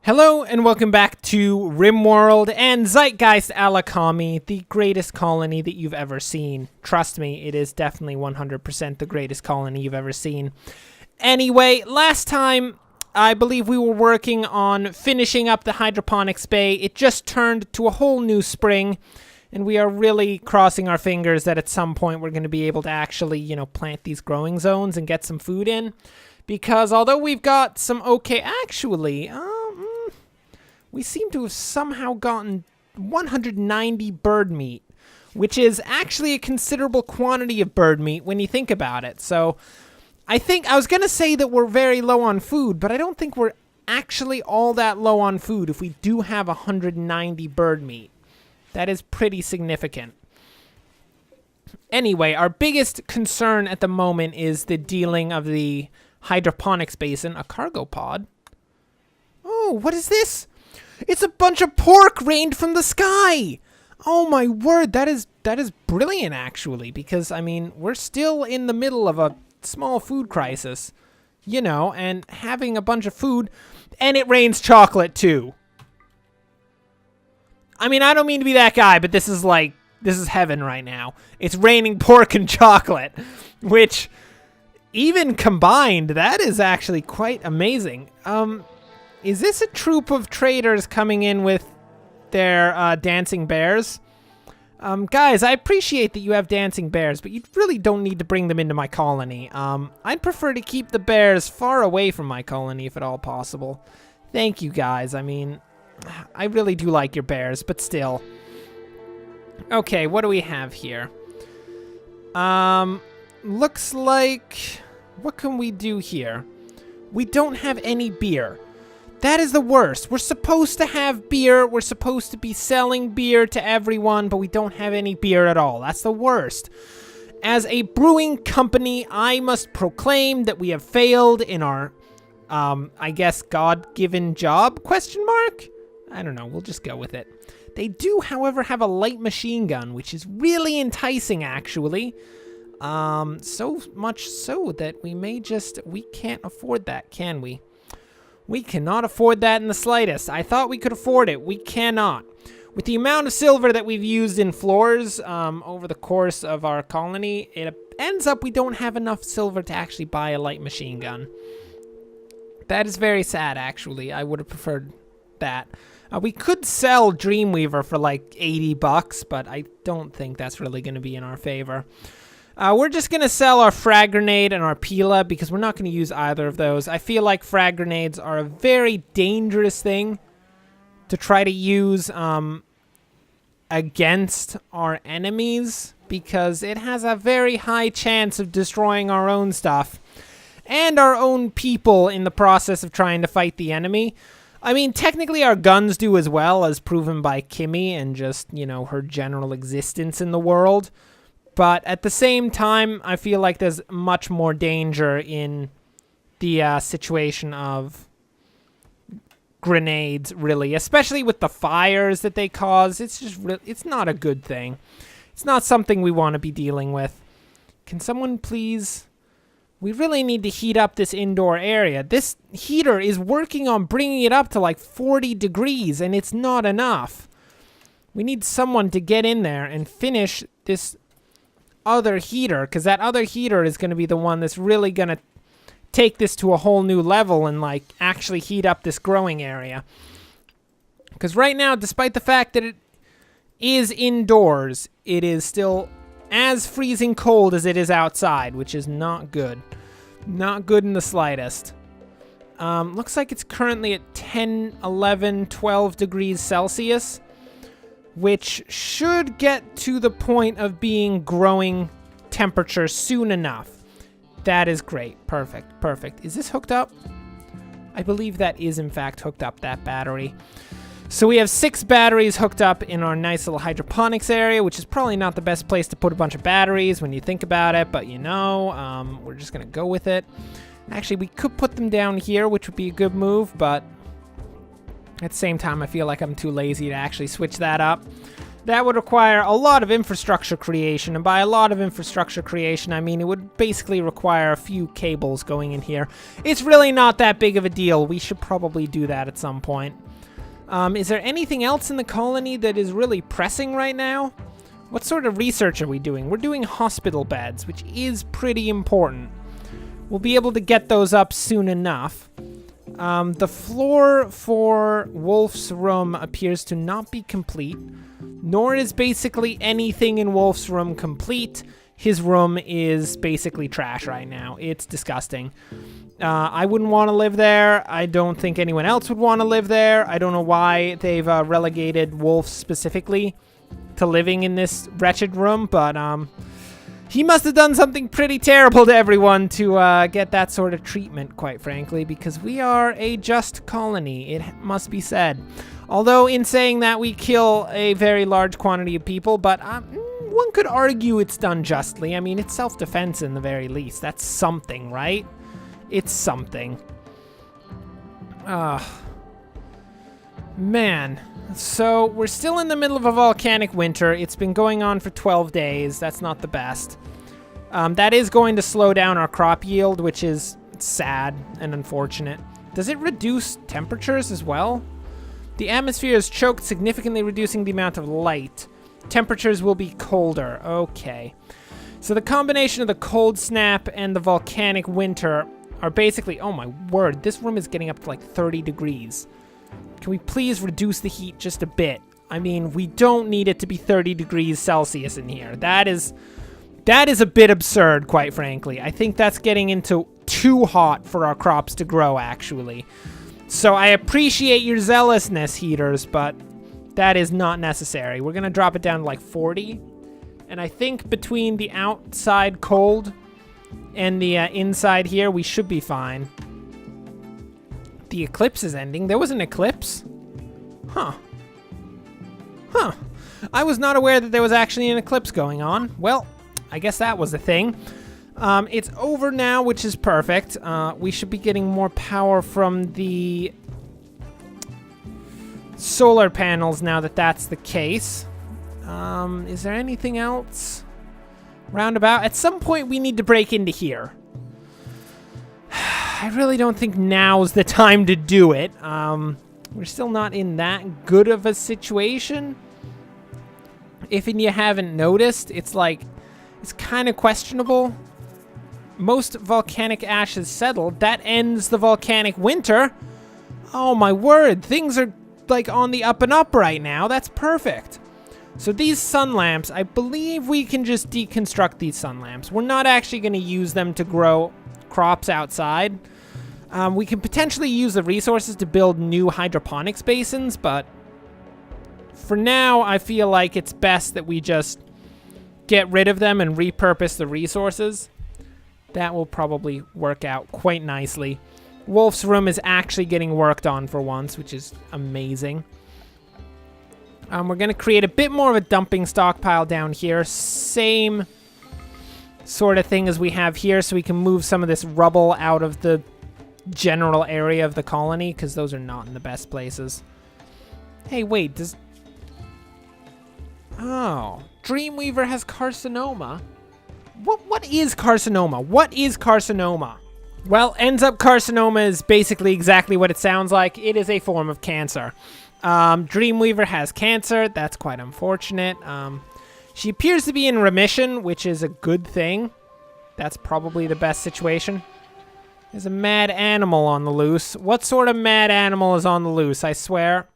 Hello and welcome back to Rimworld and Zeitgeist Alakami, the greatest colony that you've ever seen. Trust me, it is definitely 100% the greatest colony you've ever seen. Anyway, last time, I believe we were working on finishing up the hydroponics bay. It just turned to a whole new spring, and we are really crossing our fingers that at some point we're going to be able to actually, plant these growing zones and get some food in. Because although we've got some we seem to have somehow gotten 190 bird meat, which is actually a considerable quantity of bird meat when you think about it. So I was going to say that we're very low on food, but I don't think we're actually all that low on food if we do have 190 bird meat. That is pretty significant. Anyway, our biggest concern at the moment is the dealing of the hydroponics basin. A cargo pod? Oh, what is this? It's a bunch of pork rained from the sky! Oh my word, that is brilliant actually, because we're still in the middle of a small food crisis, and having a bunch of food, and it rains chocolate too. I don't mean to be that guy, but this is heaven right now. It's raining pork and chocolate, which even combined, that is actually quite amazing. Is this a troop of traders coming in with their dancing bears? Guys, I appreciate that you have dancing bears, but you really don't need to bring them into my colony. I'd prefer to keep the bears far away from my colony if at all possible. Thank you, guys. I really do like your bears, but still. Okay, what do we have here? Looks like... What can we do here? We don't have any beer. That is the worst. We're supposed to have beer. We're supposed to be selling beer to everyone, but we don't have any beer at all. That's the worst. As a brewing company, I must proclaim that we have failed in our, God-given job, ? I don't know. We'll just go with it. They do, however, have a light machine gun, which is really enticing, actually. So much so that we can't afford that, can we? We cannot afford that in the slightest. I thought we could afford it. We cannot. With the amount of silver that we've used in floors over the course of our colony, it ends up we don't have enough silver to actually buy a light machine gun. That is very sad, actually. I would have preferred that. We could sell Dreamweaver for like $80, but I don't think that's really going to be in our favor. We're just going to sell our frag grenade and our Pila because we're not going to use either of those. I feel like frag grenades are a very dangerous thing to try to use against our enemies because it has a very high chance of destroying our own stuff and our own people in the process of trying to fight the enemy. Technically our guns do as well, as proven by Kimmy and just, her general existence in the world. But at the same time, I feel like there's much more danger in the situation of grenades, really. Especially with the fires that they cause. It's just it's not a good thing. It's not something we want to be dealing with. Can someone please... We really need to heat up this indoor area. This heater is working on bringing it up to like 40 degrees, and it's not enough. We need someone to get in there and finish this other heater, because that other heater is going to be the one that's really going to take this to a whole new level and actually heat up this growing area. Because right now, despite the fact that it is indoors, it is still as freezing cold as it is outside, which is not good. Not good in the slightest. Looks like it's currently at 10, 11, 12 degrees Celsius, which should get to the point of being growing temperature soon enough. That is great. Perfect. Perfect. Is this hooked up? I believe that is, in fact, hooked up, that battery. So we have 6 batteries hooked up in our nice little hydroponics area, which is probably not the best place to put a bunch of batteries when you think about it, but we're just going to go with it. Actually, we could put them down here, which would be a good move, but at the same time, I feel like I'm too lazy to actually switch that up. That would require a lot of infrastructure creation, and by a lot of infrastructure creation, I mean it would basically require a few cables going in here. It's really not that big of a deal. We should probably do that at some point. Is there anything else in the colony that is really pressing right now? What sort of research are we doing? We're doing hospital beds, which is pretty important. We'll be able to get those up soon enough. The floor for Wolf's room appears to not be complete, nor is basically anything in Wolf's room complete. His room is basically trash right now. It's disgusting. I wouldn't want to live there. I don't think anyone else would want to live there. I don't know why they've relegated Wolf specifically to living in this wretched room, but he must have done something pretty terrible to everyone to get that sort of treatment, quite frankly, because we are a just colony, it must be said. Although, in saying that, we kill a very large quantity of people, but one could argue it's done justly. I mean, it's self-defense in the very least. That's something, right? It's something. Man. So, we're still in the middle of a volcanic winter. It's been going on for 12 days. That's not the best. That is going to slow down our crop yield, which is sad and unfortunate. Does it reduce temperatures as well? The atmosphere is choked, significantly reducing the amount of light. Temperatures will be colder. Okay. So the combination of the cold snap and the volcanic winter are basically... Oh my word, this room is getting up to like 30 degrees. Can we please reduce the heat just a bit? I mean, we don't need it to be 30 degrees Celsius in here. That is a bit absurd, quite frankly. I think that's getting into too hot for our crops to grow, actually. So I appreciate your zealousness, heaters, but that is not necessary. We're going to drop it down to like 40. And I think between the outside cold and the inside here, we should be fine. The eclipse is ending. There was an eclipse? Huh. I was not aware that there was actually an eclipse going on. Well, I guess that was a thing. It's over now, which is perfect. We should be getting more power from the solar panels now that that's the case. Is there anything else roundabout? At some point, we need to break into here. I really don't think now's the time to do it. We're still not in that good of a situation. If you haven't noticed, it's like, it's kind of questionable. Most volcanic ash has settled. That ends the volcanic winter. Oh my word, things are like on the up and up right now. That's perfect. So these sun lamps, I believe we can just deconstruct these sun lamps. We're not actually going to use them to grow crops outside. We can potentially use the resources to build new hydroponics basins, but for now, I feel like it's best that we just get rid of them and repurpose the resources. That will probably work out quite nicely. Wolf's room is actually getting worked on for once, which is amazing. We're going to create a bit more of a dumping stockpile down here. Same sort of thing as we have here, so we can move some of this rubble out of the general area of the colony, because those are not in the best places. Hey, wait, does... Oh, Dreamweaver has carcinoma. What is carcinoma? What is carcinoma? Well, ends up carcinoma is basically exactly what it sounds like. It is a form of cancer. Dreamweaver has cancer. That's quite unfortunate. She appears to be in remission, which is a good thing. That's probably the best situation. There's a mad animal on the loose. What sort of mad animal is on the loose? I swear.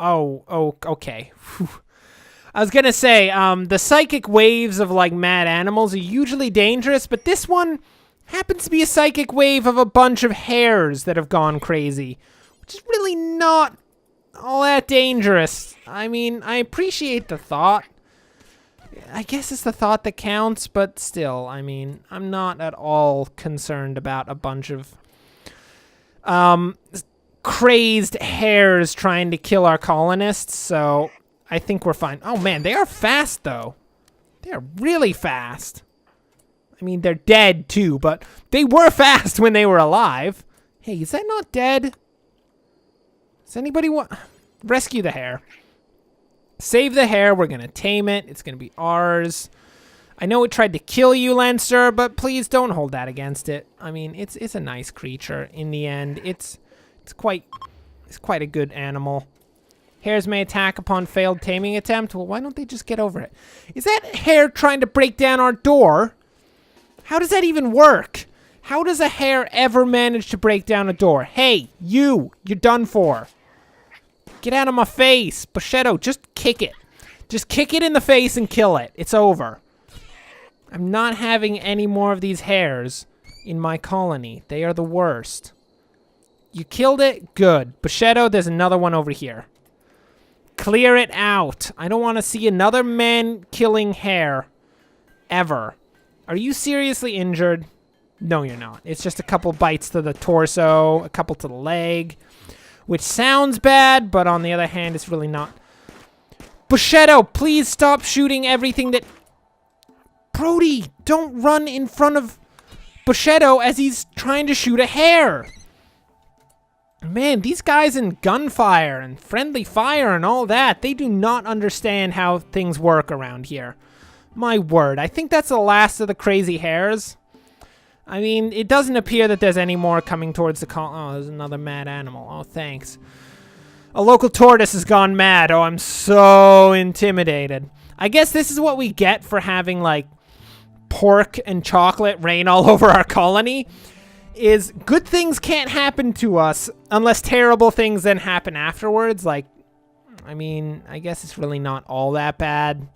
Oh, okay. I was gonna say, the psychic waves of, like, mad animals are usually dangerous, but this one happens to be a psychic wave of a bunch of hares that have gone crazy, which is really not all that dangerous. I mean, I appreciate the thought. I guess it's the thought that counts, but still, I mean, I'm not at all concerned about a bunch of crazed hares trying to kill our colonists, so I think we're fine. Oh man, they are fast though. They are really fast. I mean, they're dead too, but they were fast when they were alive. Hey, is that not dead? Does anybody want... Rescue the hare. Save the hare. We're going to tame it. It's going to be ours. I know it tried to kill you, Leinster, but please don't hold that against it. I mean, it's a nice creature in the end. It's quite a good animal. Hares may attack upon failed taming attempt. Well, why don't they just get over it? Is that hare trying to break down our door? How does that even work? How does a hare ever manage to break down a door? Hey, you're done for. Get out of my face. Bushetto, just kick it. Just kick it in the face and kill it. It's over. I'm not having any more of these hares in my colony. They are the worst. You killed it? Good. Bushetto, there's another one over here. Clear it out. I don't want to see another man-killing hare. Ever. Are you seriously injured? No, you're not. It's just a couple bites to the torso, a couple to the leg, which sounds bad, but on the other hand, it's really not. Bushetto, please stop shooting everything that... Brody, don't run in front of Bushetto as he's trying to shoot a hare. Man, these guys in gunfire and friendly fire and all that, they do not understand how things work around here. My word, I think that's the last of the crazy hares. I mean, it doesn't appear that there's any more coming towards the Oh, there's another mad animal. Oh, thanks. A local tortoise has gone mad. Oh, I'm so intimidated. I guess this is what we get for having, like, pork and chocolate rain all over our colony. Is good things can't happen to us unless terrible things then happen afterwards. Like, I mean, I guess it's really not all that bad.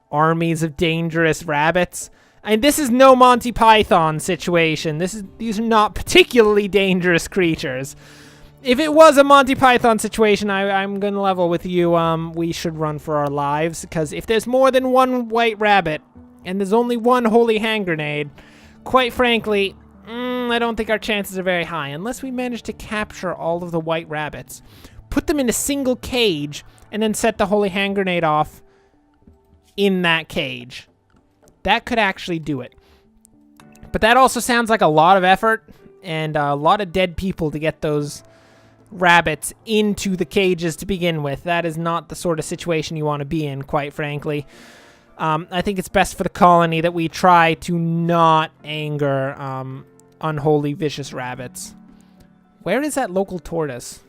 Armies of dangerous rabbits. And this is no Monty Python situation. These are not particularly dangerous creatures. If it was a Monty Python situation, I'm going to level with you. We should run for our lives, because if there's more than one white rabbit and there's only one holy hand grenade, quite frankly, I don't think our chances are very high, unless we manage to capture all of the white rabbits, put them in a single cage, and then set the holy hand grenade off in that cage. That could actually do it. But that also sounds like a lot of effort and a lot of dead people to get those rabbits into the cages to begin with. That is not the sort of situation you want to be in, quite frankly. I think it's best for the colony that we try to not anger unholy, vicious rabbits. Where is that local tortoise?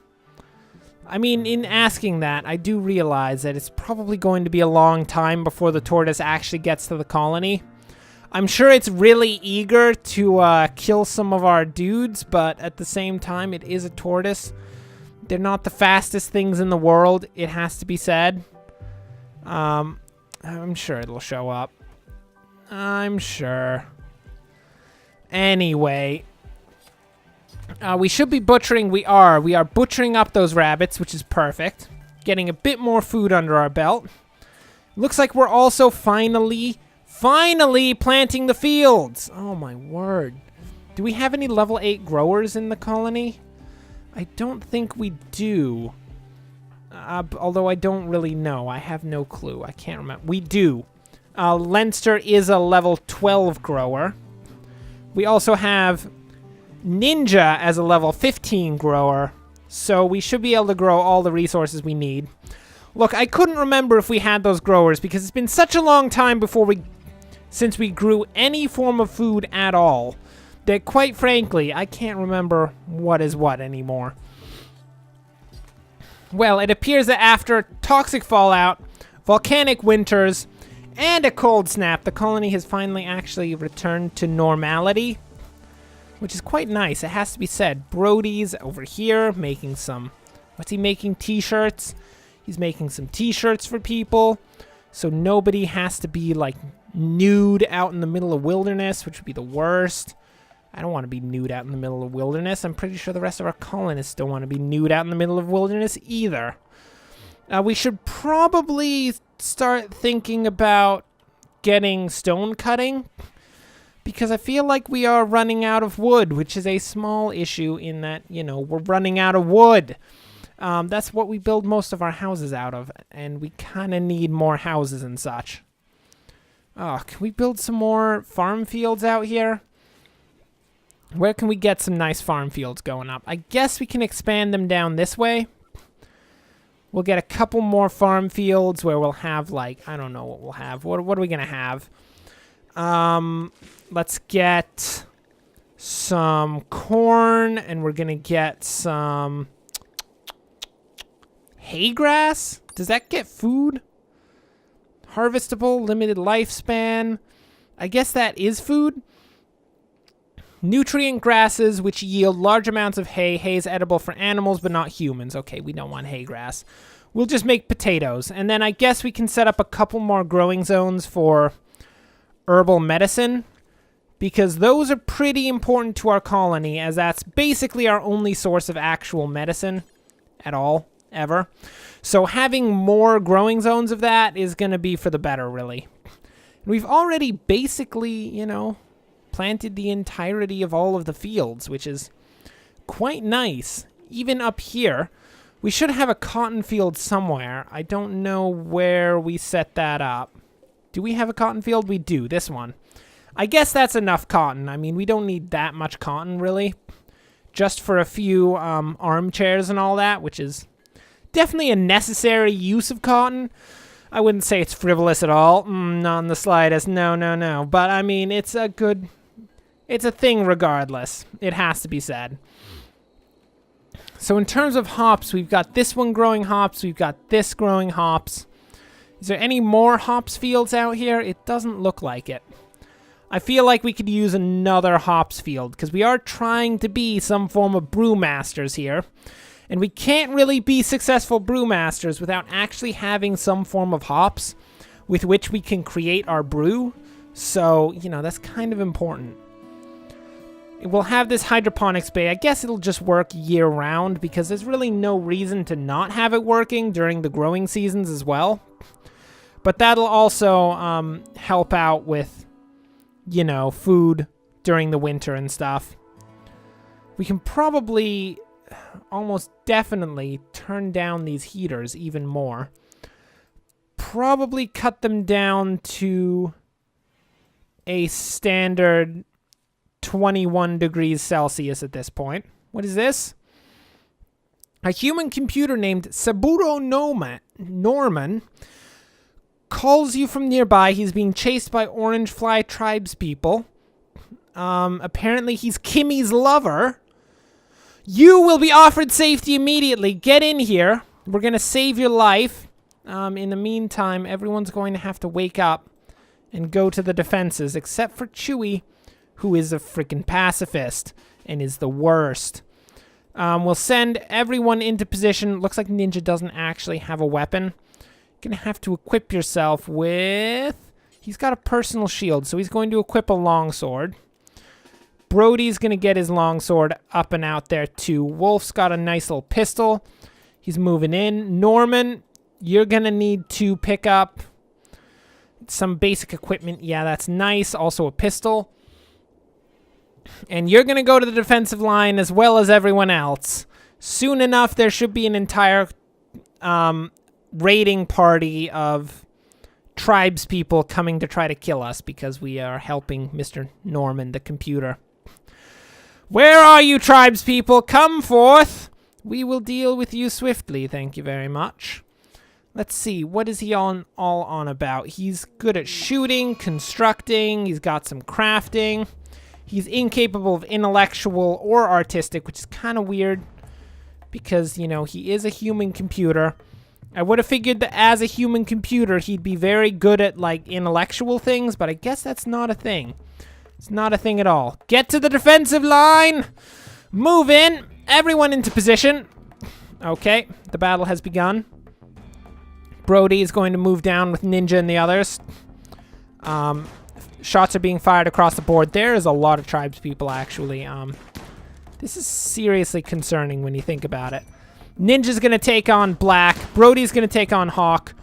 I mean, in asking that, I do realize that it's probably going to be a long time before the tortoise actually gets to the colony. I'm sure it's really eager to kill some of our dudes, but at the same time, it is a tortoise. They're not the fastest things in the world, it has to be said. I'm sure it'll show up. I'm sure. Anyway, we should be butchering. We are butchering up those rabbits, which is perfect. Getting a bit more food under our belt. Looks like we're also finally planting the fields. Oh my word. Do we have any level 8 growers in the colony? I don't think we do. Although I don't really know. I have no clue. I can't remember. We do. Leinster is a level 12 grower. We also have Ninja as a level 15 grower. So we should be able to grow all the resources we need. Look, I couldn't remember if we had those growers because it's been such a long time since we grew any form of food at all that, quite frankly, I can't remember what is what anymore. Well, it appears that after toxic fallout, volcanic winters, and a cold snap, the colony has finally actually returned to normality, which is quite nice, it has to be said. Brody's over here making some... What's he making? T-shirts? He's making some T-shirts for people, so nobody has to be, like, nude out in the middle of wilderness, which would be the worst. I don't want to be nude out in the middle of wilderness. I'm pretty sure the rest of our colonists don't want to be nude out in the middle of wilderness either. We should probably start thinking about getting stone cutting, because I feel like we are running out of wood, which is a small issue in that, you know, we're running out of wood. That's what we build most of our houses out of, and we kind of need more houses and such. Oh, can we build some more farm fields out here? Where can we get some nice farm fields going up? I guess we can expand them down this way, We'll get a couple more farm fields where we'll have, like, I don't know what we'll have. What are we going to have? Let's get some corn, and we're going to get some hay grass. Does that get food? Harvestable, limited lifespan. I guess that is food. Nutrient grasses, which yield large amounts of hay. Hay is edible for animals, but not humans. Okay, we don't want hay grass. We'll just make potatoes. And then I guess we can set up a couple more growing zones for herbal medicine, because those are pretty important to our colony, as that's basically our only source of actual medicine at all, ever. So having more growing zones of that is going to be for the better, really. We've already basically, you know, planted the entirety of all of the fields, which is quite nice. Even up here, we should have a cotton field somewhere. I don't know where we set that up. Do we have a cotton field? We do, this one. I guess that's enough cotton. I mean, we don't need that much cotton, really. Just for a few armchairs and all that, which is definitely a necessary use of cotton. I wouldn't say it's frivolous at all. Not in the slightest. No, no, no. But, I mean, it's a thing regardless. It has to be said. So in terms of hops, we've got this one growing hops. We've got this growing hops. Is there any more hops fields out here? It doesn't look like it. I feel like we could use another hops field, because we are trying to be some form of brewmasters here. And we can't really be successful brewmasters without actually having some form of hops with which we can create our brew. So, you know, that's kind of important. We'll have this hydroponics bay. I guess it'll just work year-round, because there's really no reason to not have it working during the growing seasons as well. But that'll also help out with, you know, food during the winter and stuff. We can probably almost definitely turn down these heaters even more. Probably cut them down to a standard 21 degrees Celsius at this point. What is this? A human computer named Saburo Norman calls you from nearby. He's being chased by orange fly tribespeople. Apparently he's Kimmy's lover. You will be offered safety immediately. Get in here. We're going to save your life. In the meantime, everyone's going to have to wake up and go to the defenses, except for Chewie, who is a freaking pacifist and is the worst. We'll send everyone into position. Looks like Ninja doesn't actually have a weapon. You're going to have to equip yourself with... He's got a personal shield, so he's going to equip a longsword. Brody's going to get his longsword up and out there, too. Wolf's got a nice little pistol. He's moving in. Norman, you're going to need to pick up some basic equipment. Yeah, that's nice. Also a pistol. And you're going to go to the defensive line as well as everyone else. Soon enough, there should be an entire raiding party of tribespeople coming to try to kill us because we are helping Mr. Norman, the computer. Where are you, tribespeople? Come forth. We will deal with you swiftly. Thank you very much. Let's see. What is he all on about? He's good at shooting, constructing. He's got some crafting. He's incapable of intellectual or artistic, which is kind of weird because, you know, he is a human computer. I would have figured that as a human computer, he'd be very good at, like, intellectual things, but I guess that's not a thing. It's not a thing at all. Get to the defensive line! Move in! Everyone into position! Okay, the battle has begun. Brody is going to move down with Ninja and the others. Shots are being fired across the board. There is a lot of tribespeople, actually. This is seriously concerning when you think about it. Ninja's going to take on Black. Brody's going to take on Hawk.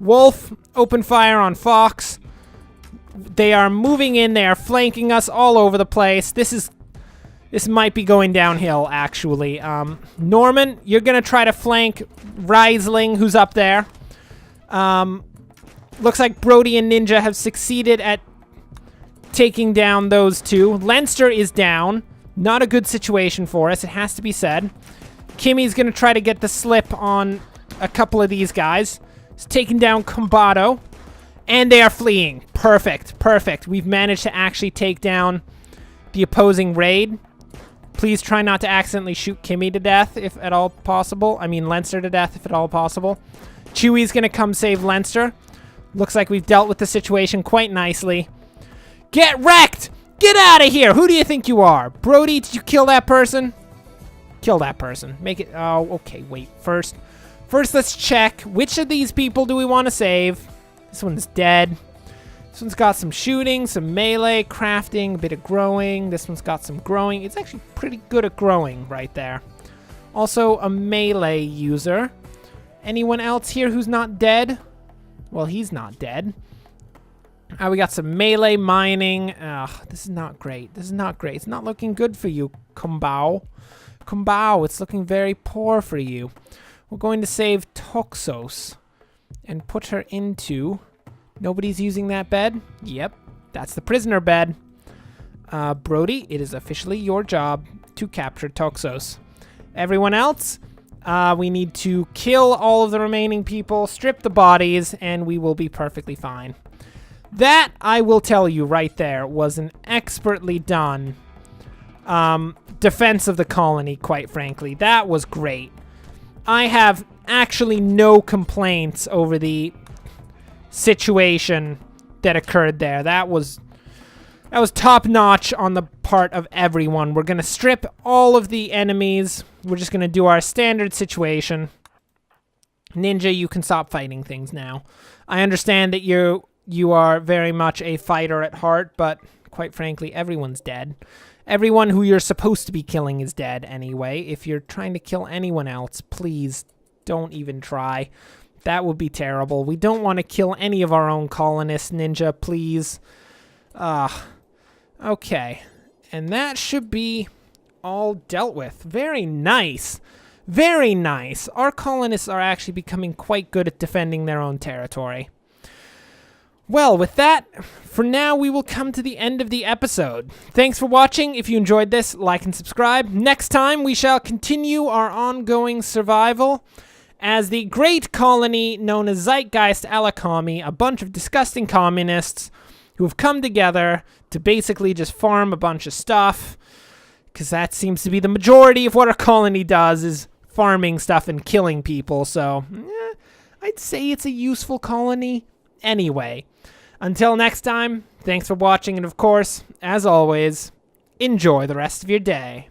Wolf, open fire on Fox. They are moving in. They are flanking us all over the place. This might be going downhill, actually. Norman, you're going to try to flank Riesling, who's up there. Looks like Brody and Ninja have succeeded at taking down those two. Leinster is down. Not a good situation for us, it has to be said. Kimmy's going to try to get the slip on a couple of these guys. He's taking down Combato. And they are fleeing. Perfect. Perfect. We've managed to actually take down the opposing raid. Please try not to accidentally shoot Kimmy to death, if at all possible. I mean, Leinster to death, if at all possible. Chewie's going to come save Leinster. Looks like we've dealt with the situation quite nicely. Get wrecked! Get out of here! Who do you think you are? Brody, did you kill that person? Kill that person. Make it... Oh, okay, wait. First, let's check. Which of these people do we want to save? This one's dead. This one's got some shooting, some melee, crafting, a bit of growing. This one's got some growing. It's actually pretty good at growing right there. Also, a melee user. Anyone else here who's not dead? Well, he's not dead. We got some melee mining. Ugh, this is not great. This is not great. It's not looking good for you, Kumbao. Kumbao, it's looking very poor for you. We're going to save Toxos and put her into... Nobody's using that bed? Yep, that's the prisoner bed. Brody, it is officially your job to capture Toxos. Everyone else, we need to kill all of the remaining people, strip the bodies, and we will be perfectly fine. That, I will tell you right there, was an expertly done defense of the colony, quite frankly. That was great. I have actually no complaints over the situation that occurred there. That was top-notch on the part of everyone. We're going to strip all of the enemies. We're just going to do our standard situation. Ninja, you can stop fighting things now. I understand that you are very much a fighter at heart, but quite frankly, everyone's dead. Everyone who you're supposed to be killing is dead anyway. If you're trying to kill anyone else, please don't even try. That would be terrible. We don't want to kill any of our own colonists, Ninja, please. Okay. And that should be all dealt with. Very nice. Very nice. Our colonists are actually becoming quite good at defending their own territory. Well, with that, for now, we will come to the end of the episode. Thanks for watching. If you enjoyed this, like and subscribe. Next time, we shall continue our ongoing survival as the great colony known as Zeitgeist Alakami, a bunch of disgusting communists who have come together to basically just farm a bunch of stuff, because that seems to be the majority of what our colony does, is farming stuff and killing people. So, I'd say it's a useful colony anyway. Until next time, thanks for watching, and of course, as always, enjoy the rest of your day.